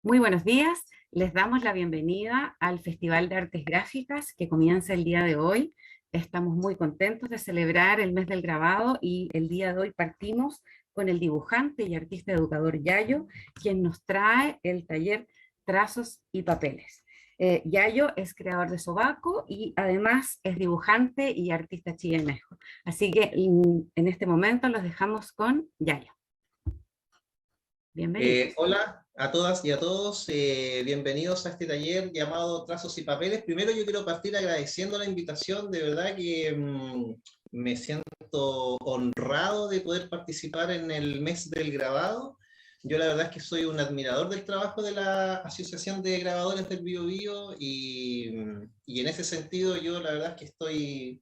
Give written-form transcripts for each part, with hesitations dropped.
Muy buenos días, les damos la bienvenida al Festival de Artes Gráficas que comienza el día de hoy. Estamos muy contentos de celebrar el mes del grabado y el día de hoy partimos con el dibujante y artista educador Yayo, quien nos trae el taller Trazos y Papeles. Yayo es creador de Sobaco y además es dibujante y artista chilenesco. Así que en este momento los dejamos con Yayo. Bienvenidos. Hola a todas y a todos, bienvenidos a este taller llamado Trazos y Papeles. Primero yo quiero partir agradeciendo la invitación, de verdad que me siento honrado de poder participar en el mes del grabado. Yo la verdad es que soy un admirador del trabajo de la Asociación de Grabadores del Biobío y en ese sentido yo la verdad es que estoy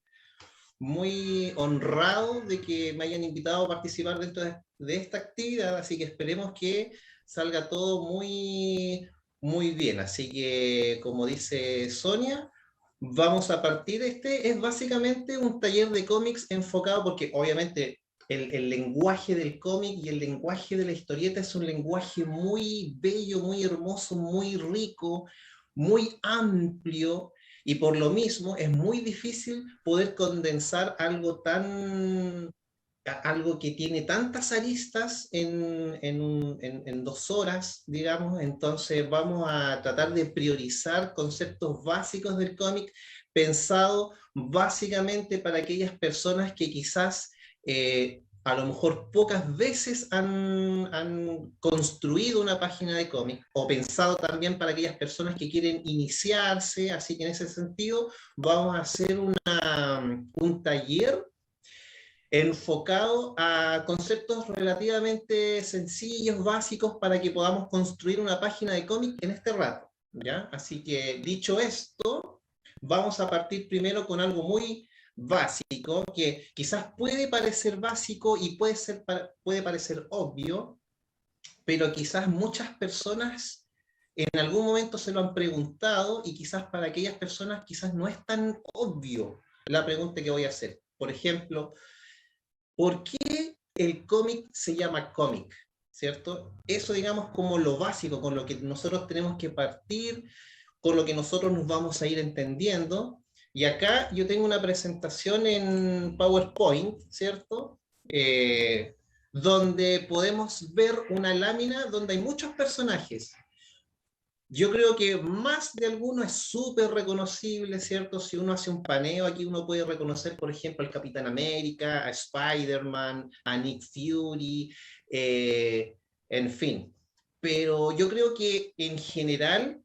muy honrado de que me hayan invitado a participar dentro de esta actividad, así que esperemos que salga todo muy bien. Así que, como dice Sonia, vamos a partir. Este es básicamente un taller de cómics enfocado, porque obviamente el lenguaje del cómic y el lenguaje de la historieta es un lenguaje muy bello, muy hermoso, muy rico, muy amplio, y por lo mismo es muy difícil poder condensar algo que tiene tantas aristas en 2 horas, digamos. Entonces vamos a tratar de priorizar conceptos básicos del cómic, pensado básicamente para aquellas personas que quizás a lo mejor pocas veces han construido una página de cómic, o pensado también para aquellas personas que quieren iniciarse. Así que en ese sentido vamos a hacer un taller enfocado a conceptos relativamente sencillos, básicos, para que podamos construir una página de cómic en este rato, ¿ya? Así que, dicho esto, vamos a partir primero con algo muy básico, que quizás puede parecer básico y puede parecer obvio, pero quizás muchas personas en algún momento se lo han preguntado, y quizás para aquellas personas quizás no es tan obvio la pregunta que voy a hacer. Por ejemplo, ¿por qué el cómic se llama cómic? ¿Cierto? Eso, digamos, como lo básico, con lo que nosotros tenemos que partir, con lo que nosotros nos vamos a ir entendiendo. Y acá yo tengo una presentación en PowerPoint, ¿cierto? Donde podemos ver una lámina donde hay muchos personajes. Yo creo que más de alguno es súper reconocible, ¿cierto? Si uno hace un paneo aquí, uno puede reconocer, por ejemplo, al Capitán América, a Spider-Man, a Nick Fury, en fin. Pero yo creo que en general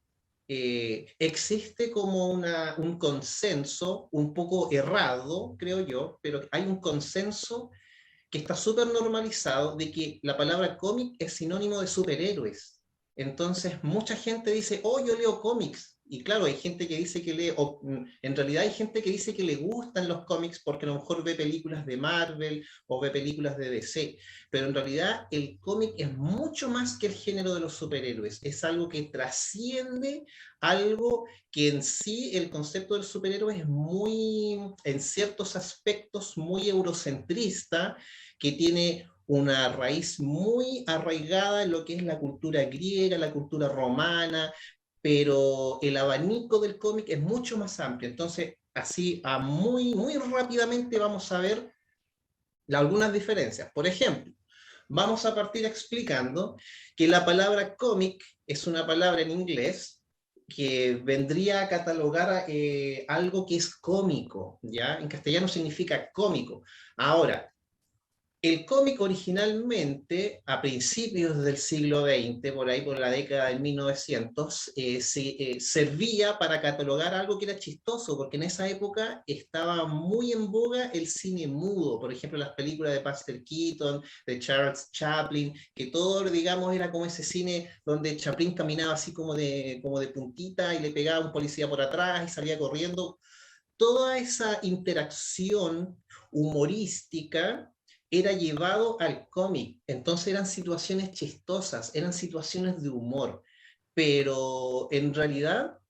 existe como un consenso, un poco errado, creo yo, pero hay un consenso que está súper normalizado, de que la palabra cómic es sinónimo de superhéroes. Entonces, mucha gente dice, oh, yo leo cómics. Y claro, hay gente que dice que lee, o en realidad hay gente que dice que le gustan los cómics porque a lo mejor ve películas de Marvel o ve películas de DC. Pero en realidad el cómic es mucho más que el género de los superhéroes. Es algo que trasciende, algo que en sí el concepto del superhéroe es muy, en ciertos aspectos, muy eurocentrista, que tiene una raíz muy arraigada en lo que es la cultura griega, la cultura romana, pero el abanico del cómic es mucho más amplio. Entonces, así muy rápidamente vamos a ver algunas diferencias. Por ejemplo, vamos a partir explicando que la palabra cómic es una palabra en inglés que vendría a catalogar algo que es cómico, ¿ya? En castellano significa cómico. Ahora, el cómic originalmente, a principios del siglo XX, por ahí por la década de 1900, servía para catalogar algo que era chistoso, porque en esa época estaba muy en boga el cine mudo. Por ejemplo, las películas de Buster Keaton, de Charles Chaplin, que todo, digamos, era como ese cine donde Chaplin caminaba así como de puntita y le pegaba a un policía por atrás y salía corriendo. Toda esa interacción humorística era llevado al cómic. Entonces eran situaciones chistosas, eran situaciones de humor, pero en realidad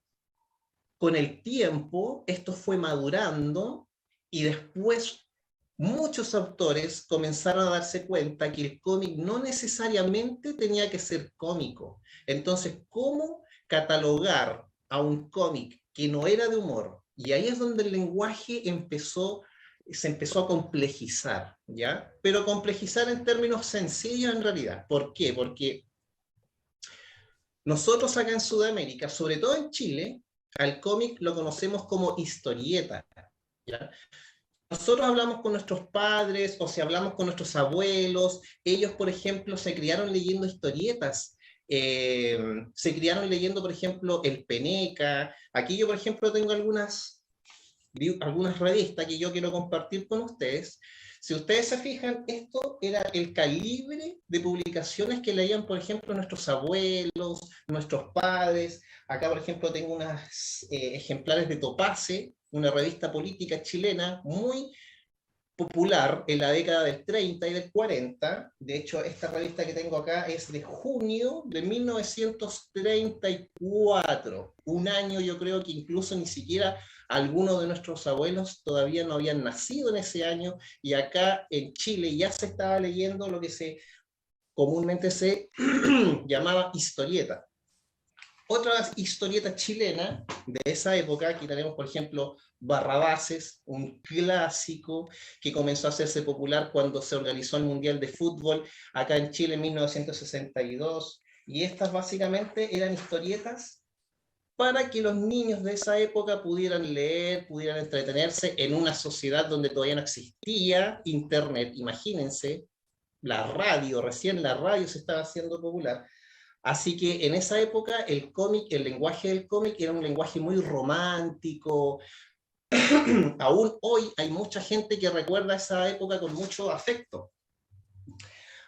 con el tiempo esto fue madurando, y después muchos autores comenzaron a darse cuenta que el cómic no necesariamente tenía que ser cómico. Entonces, ¿cómo catalogar a un cómic que no era de humor? Y ahí es donde el lenguaje se empezó a complejizar, ¿ya? Pero complejizar en términos sencillos en realidad. ¿Por qué? Porque nosotros acá en Sudamérica, sobre todo en Chile, al cómic lo conocemos como historieta, ¿ya? Nosotros hablamos con nuestros padres o si hablamos con nuestros abuelos, ellos, por ejemplo, se criaron leyendo historietas, se criaron leyendo, por ejemplo, El Peneca. Aquí yo, por ejemplo, tengo algunas revistas que yo quiero compartir con ustedes. Si ustedes se fijan, esto era el calibre de publicaciones que leían, por ejemplo, nuestros abuelos, nuestros padres. Acá, por ejemplo, tengo unos ejemplares de Topace, una revista política chilena muy popular en la década del 30 y del 40. De hecho, esta revista que tengo acá es de junio de 1934. Un año, yo creo que incluso ni siquiera algunos de nuestros abuelos todavía no habían nacido en ese año, y acá en Chile ya se estaba leyendo lo que comúnmente se llamaba historieta. Otra historieta chilena de esa época, aquí tenemos, por ejemplo, Barrabases, un clásico que comenzó a hacerse popular cuando se organizó el Mundial de Fútbol acá en Chile en 1962. Y estas básicamente eran historietas para que los niños de esa época pudieran leer, pudieran entretenerse en una sociedad donde todavía no existía internet. Imagínense, recién la radio se estaba haciendo popular. Así que en esa época el cómic, el lenguaje del cómic era un lenguaje muy romántico. Aún hoy hay mucha gente que recuerda esa época con mucho afecto.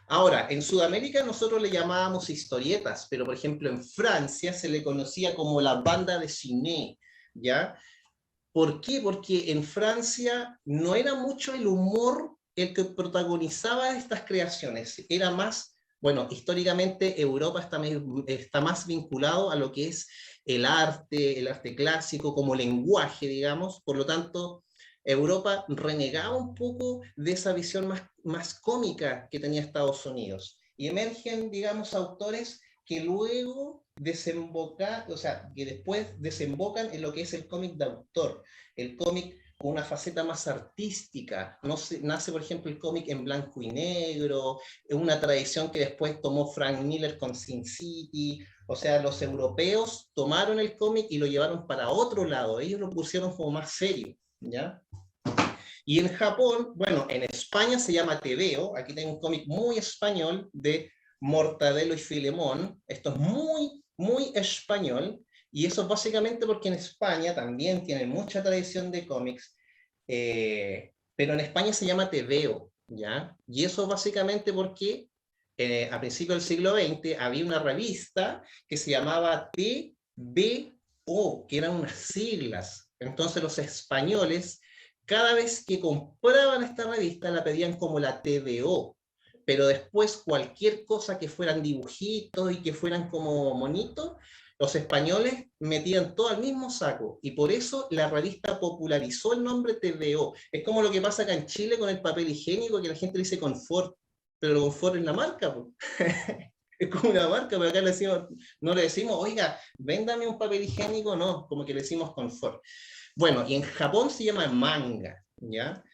Ahora, en Sudamérica nosotros le llamábamos historietas, pero por ejemplo en Francia se le conocía como la banda de ciné, ¿ya? ¿Por qué? Porque en Francia no era mucho el humor el que protagonizaba estas creaciones, era más, bueno, históricamente Europa está más vinculado a lo que es el arte clásico como lenguaje, digamos. Por lo tanto, Europa renegaba un poco de esa visión más cómica que tenía Estados Unidos. Y emergen, digamos, autores que luego que después desembocan en lo que es el cómic de autor, el cómic con una faceta más artística. Nace, por ejemplo, el cómic en blanco y negro, una tradición que después tomó Frank Miller con Sin City. O sea, los europeos tomaron el cómic y lo llevaron para otro lado, ellos lo pusieron como más serio, ¿ya? Y en Japón, bueno, en España se llama Tebeo. Aquí tengo un cómic muy español de Mortadelo y Filemón. Esto es muy, muy español. Y eso es básicamente porque en España también tienen mucha tradición de cómics. Pero en España se llama Tebeo, ¿ya? Y eso básicamente porque a principios del siglo XX había una revista que se llamaba TVO, que eran unas siglas. Entonces los españoles, cada vez que compraban esta revista, la pedían como la TVO, pero después cualquier cosa que fueran dibujitos y que fueran como monitos, los españoles metían todo al mismo saco, y por eso la revista popularizó el nombre TVO. Es como lo que pasa acá en Chile con el papel higiénico, que la gente le dice Confort, pero Confort es la marca, pues. Es como una marca, pero acá no le decimos, oiga, véndame un papel higiénico, no, como que le decimos Confort. Bueno, y en Japón se llama manga, ¿ya?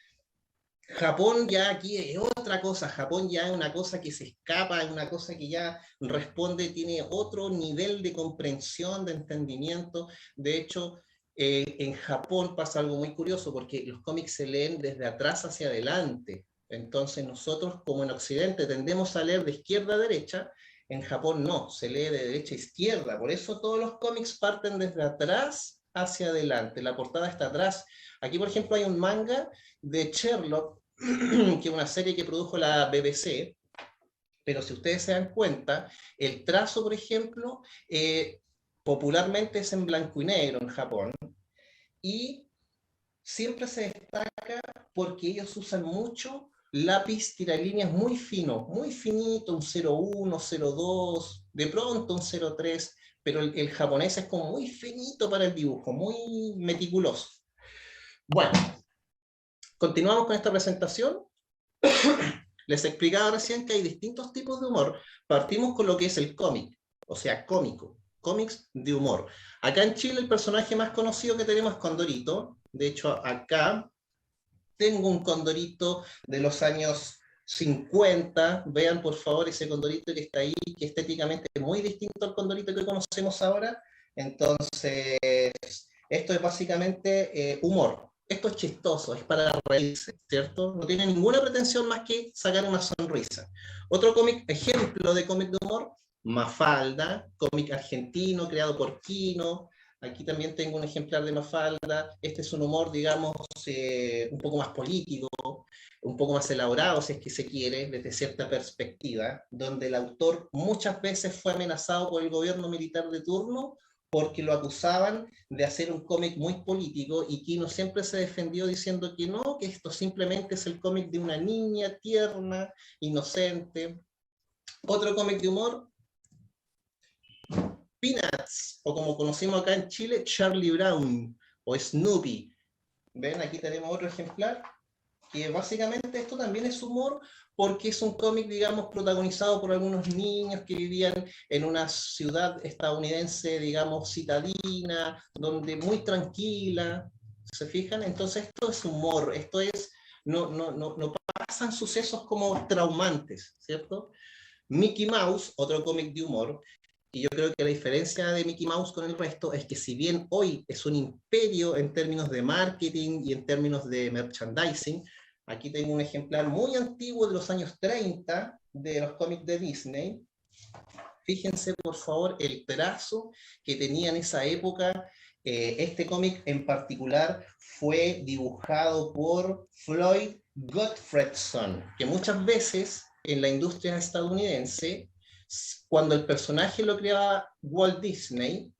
Japón ya aquí es otra cosa. Japón ya es una cosa que se escapa, es una cosa que ya responde, tiene otro nivel de comprensión, de entendimiento. De hecho, en Japón pasa algo muy curioso, porque los cómics se leen desde atrás hacia adelante. Entonces nosotros, como en Occidente, tendemos a leer de izquierda a derecha. En Japón no, se lee de derecha a izquierda. Por eso todos los cómics parten desde atrás hacia adelante. La portada está atrás. Aquí, por ejemplo, hay un manga de Sherlock, que es una serie que produjo la BBC, pero si ustedes se dan cuenta, el trazo, por ejemplo, popularmente es en blanco y negro en Japón, y siempre se destaca porque ellos usan mucho lápiz tiralíneas muy fino, muy finito, un 01, 02, de pronto un 03, pero el japonés es como muy finito para el dibujo, muy meticuloso. Bueno, Continuamos con esta presentación. Les explicaba recién que hay distintos tipos de humor. Partimos con lo que es el cómic, o sea, cómico, cómics de humor. Acá en Chile el personaje más conocido que tenemos es Condorito. De hecho, acá tengo un Condorito de los años 50. Vean por favor ese Condorito que está ahí, que estéticamente es muy distinto al Condorito que conocemos ahora. Entonces, esto es básicamente humor. Esto es chistoso, es para reírse, ¿cierto? No tiene ninguna pretensión más que sacar una sonrisa. Otro cómic, ejemplo de cómic de humor, Mafalda, cómic argentino creado por Kino. Aquí también tengo un ejemplar de Mafalda. Este es un humor, digamos, un poco más político, un poco más elaborado, si es que se quiere, desde cierta perspectiva, donde el autor muchas veces fue amenazado por el gobierno militar de turno porque lo acusaban de hacer un cómic muy político, y Kino siempre se defendió diciendo que no, que esto simplemente es el cómic de una niña tierna, inocente. Otro cómic de humor, Peanuts, o como conocimos acá en Chile, Charlie Brown o Snoopy. Ven, aquí tenemos otro ejemplar, que básicamente esto también es humor, porque es un cómic, digamos, protagonizado por algunos niños que vivían en una ciudad estadounidense, digamos, citadina, donde muy tranquila, ¿se fijan? Entonces esto es humor, esto es, no pasan sucesos como traumantes, ¿cierto? Mickey Mouse, otro cómic de humor, y yo creo que la diferencia de Mickey Mouse con el resto es que si bien hoy es un imperio en términos de marketing y en términos de merchandising, aquí tengo un ejemplar muy antiguo de los años 30 de los cómics de Disney. Fíjense por favor el trazo que tenía en esa época. Este cómic en particular fue dibujado por Floyd Gottfredson, que muchas veces en la industria estadounidense, cuando el personaje lo creaba Walt Disney,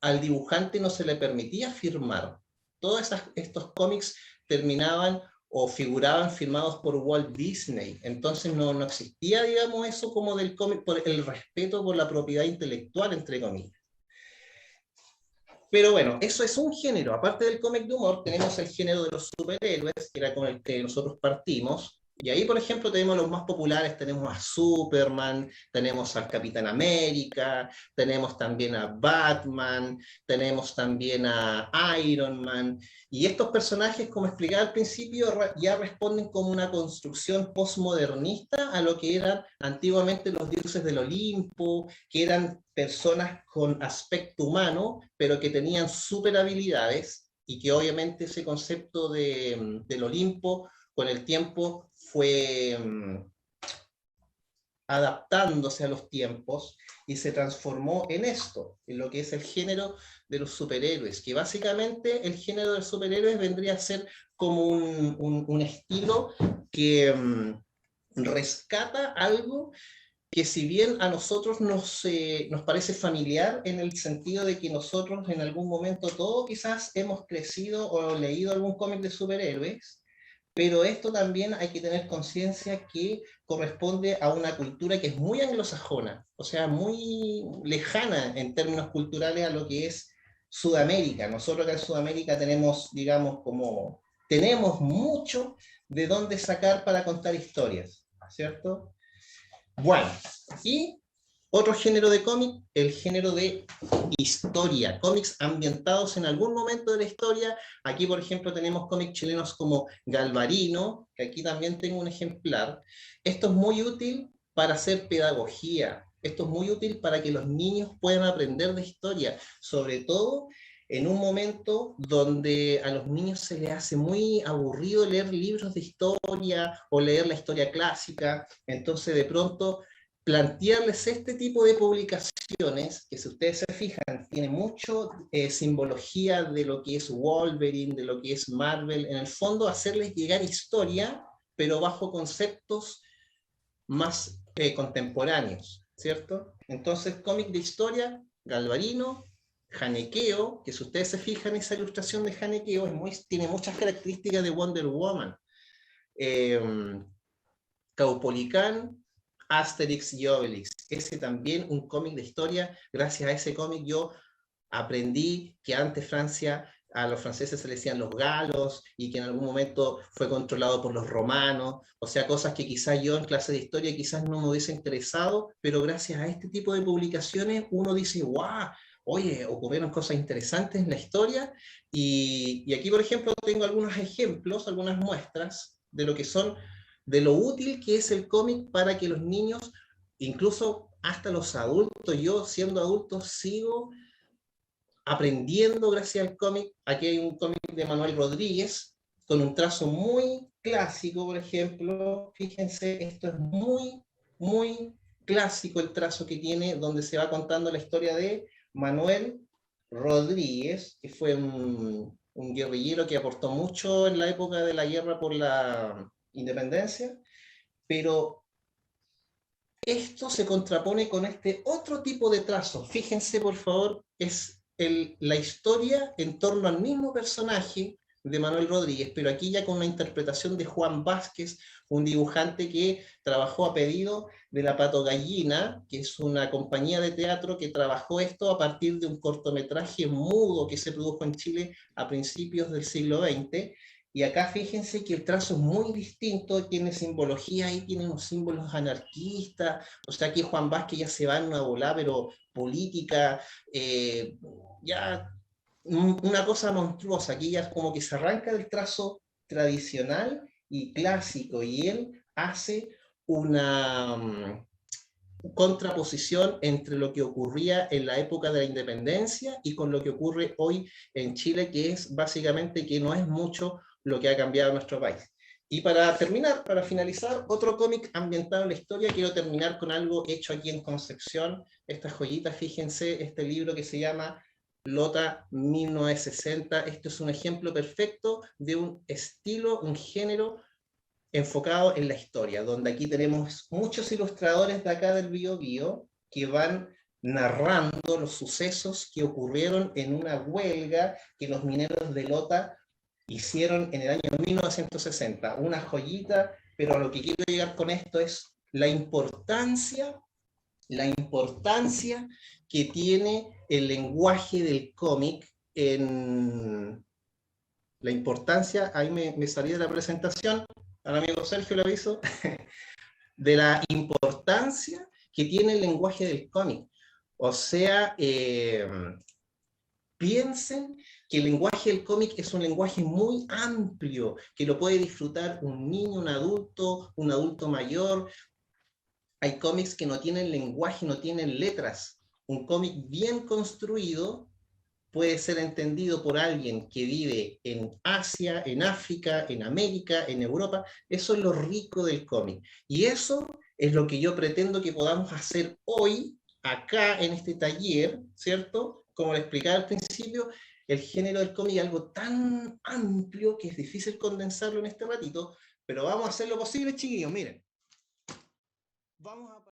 al dibujante no se le permitía firmar. Todos estos cómics terminaban o figuraban firmados por Walt Disney. Entonces no existía, digamos, eso como del cómic, por el respeto por la propiedad intelectual, entre comillas. Pero bueno, eso es un género. Aparte del cómic de humor, tenemos el género de los superhéroes, que era con el que nosotros partimos. Y ahí, por ejemplo, tenemos los más populares, tenemos a Superman, tenemos al Capitán América, tenemos también a Batman, tenemos también a Iron Man. Y estos personajes, como explicaba al principio, ya responden como una construcción postmodernista a lo que eran antiguamente los dioses del Olimpo, que eran personas con aspecto humano, pero que tenían super habilidades, y que obviamente ese concepto del Olimpo con el tiempo fue adaptándose a los tiempos y se transformó en esto, en lo que es el género de los superhéroes, que básicamente el género de los superhéroes vendría a ser como un estilo que rescata algo que, si bien a nosotros nos parece familiar, en el sentido de que nosotros en algún momento todos quizás hemos crecido o leído algún cómic de superhéroes, pero esto también hay que tener conciencia que corresponde a una cultura que es muy anglosajona, o sea, muy lejana en términos culturales a lo que es Sudamérica. Nosotros acá en Sudamérica tenemos, digamos, tenemos mucho de dónde sacar para contar historias, ¿cierto? Bueno, y otro género de cómic, el género de historia, cómics ambientados en algún momento de la historia. Aquí, por ejemplo, tenemos cómics chilenos como Galvarino, que aquí también tengo un ejemplar. Esto es muy útil para hacer pedagogía, esto es muy útil para que los niños puedan aprender de historia, sobre todo en un momento donde a los niños se les hace muy aburrido leer libros de historia o leer la historia clásica. Entonces, de pronto, plantearles este tipo de publicaciones, que si ustedes se fijan, tiene mucho simbología de lo que es Wolverine, de lo que es Marvel, en el fondo hacerles llegar historia, pero bajo conceptos más contemporáneos, ¿cierto? Entonces, cómic de historia, Galvarino, Hanekeo, que si ustedes se fijan, esa ilustración de Hanekeo tiene muchas características de Wonder Woman. Caupolicán, Asterix y Obelix. Ese también un cómic de historia. Gracias a ese cómic yo aprendí que antes Francia a los franceses se les decían los galos, y que en algún momento fue controlado por los romanos, o sea, cosas que quizás yo en clase de historia quizás no me hubiese interesado, pero gracias a este tipo de publicaciones uno dice, ¡guau! Oye, ocurrieron cosas interesantes en la historia, y aquí, por ejemplo, tengo algunos ejemplos, algunas muestras de lo que son, de lo útil que es el cómic para que los niños, incluso hasta los adultos, yo siendo adulto sigo aprendiendo gracias al cómic. Aquí hay un cómic de Manuel Rodríguez con un trazo muy clásico, por ejemplo. Fíjense, esto es muy, muy clásico el trazo que tiene, donde se va contando la historia de Manuel Rodríguez, que fue un guerrillero que aportó mucho en la época de la guerra por la independencia, pero esto se contrapone con este otro tipo de trazo. Fíjense, por favor, es la historia en torno al mismo personaje de Manuel Rodríguez, pero aquí ya con una interpretación de Juan Vázquez, un dibujante que trabajó a pedido de la Pato Gallina, que es una compañía de teatro que trabajó esto a partir de un cortometraje mudo que se produjo en Chile a principios del siglo XX. Y acá fíjense que el trazo es muy distinto, tiene simbología, ahí tiene unos símbolos anarquistas, o sea que Juan Vázquez ya se va en una volada, pero política, ya una cosa monstruosa, aquí ya es como que se arranca del trazo tradicional y clásico, y él hace una contraposición entre lo que ocurría en la época de la independencia y con lo que ocurre hoy en Chile, que es básicamente que no es mucho lo que ha cambiado en nuestro país. Y para terminar, para finalizar, otro cómic ambientado en la historia, quiero terminar con algo hecho aquí en Concepción, estas joyitas, fíjense, este libro que se llama Lota 1960, esto es un ejemplo perfecto de un estilo, un género enfocado en la historia, donde aquí tenemos muchos ilustradores de acá del Biobío que van narrando los sucesos que ocurrieron en una huelga que los mineros de Lota hicieron en el año 1960. Una joyita, pero a lo que quiero llegar con esto es la importancia que tiene el lenguaje del cómic en la importancia, ahí me salí de la presentación, al amigo Sergio le aviso, de la importancia que tiene el lenguaje del cómic. O sea, piensen que el lenguaje del cómic es un lenguaje muy amplio, que lo puede disfrutar un niño, un adulto mayor. Hay cómics que no tienen lenguaje, no tienen letras. Un cómic bien construido puede ser entendido por alguien que vive en Asia, en África, en América, en Europa. Eso es lo rico del cómic. Y eso es lo que yo pretendo que podamos hacer hoy, acá en este taller, ¿cierto? Como le explicaba al principio, el género del cómic es algo tan amplio que es difícil condensarlo en este ratito, pero vamos a hacer lo posible, chiquillos. Miren, vamos a